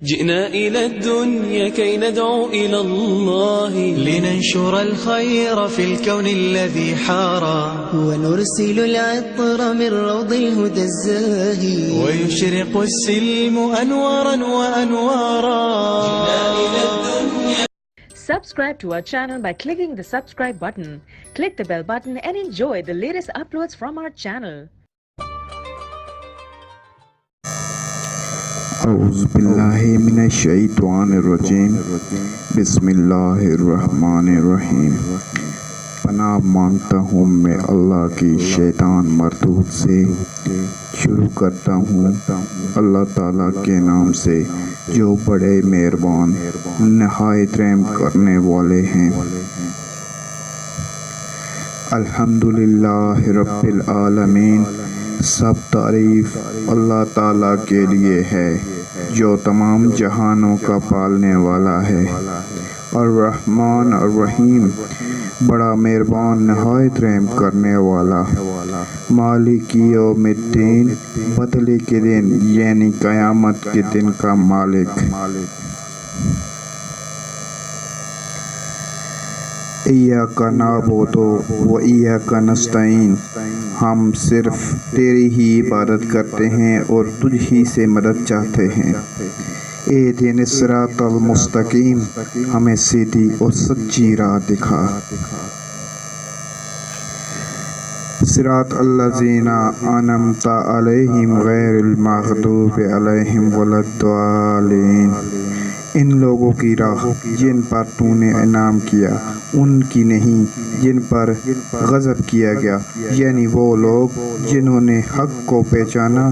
جئنا إلى الدنيا كي ندعو إلى الله لننشر الخير في الكون الذي حارى ونرسل العطر من روض الهدى الزاهي ويشرق السلم أنوارا وأنوارا. Subscribe to our channel by clicking the subscribe button. Click the bell button and enjoy the latest uploads from our channel. اعوذ باللہ من الشیطان الرجیم بسم اللہ الرحمن الرحیم. پناہ مانگتا ہوں میں اللہ کی شیطان مردود سے. شروع کرتا ہوں اللہ تعالیٰ کے نام سے جو بڑے مہربان نہایت رحم کرنے والے ہیں. الحمدللہ رب العالمین. سب تعریف اللہ تعالیٰ کے لیے ہے جو تمام جہانوں کا پالنے والا ہے. الرحمن الرحیم بڑا مہربان نہایت رحم کرنے والا. مالک یوم الدین بدلے کے دن یعنی قیامت کے دن کا مالک. ایاک نعبد و ایاک نستعین. ہم صرف تیری ہی عبادت کرتے ہیں اور تجھ ہی سے مدد چاہتے ہیں. اہدنا الصراط المستقیم. ہمیں سیدھی اور سچی راہ دکھا. صراط الذین انعمت علیہم غیر المغضوب علیہم ولا الضالین. ان لوگوں کی راہ جن پر تو نے انعام کیا ان کی نہیں جن پر غضب کیا گیا، یعنی وہ لوگ جنہوں نے حق کو پہچانا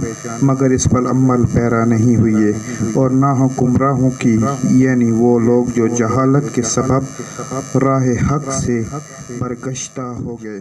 مگر اس پر عمل پیرا نہیں ہوئے، اور نہ گمراہوں کی یعنی وہ لوگ جو جہالت کے سبب راہ حق سے برگشتہ ہو گئے.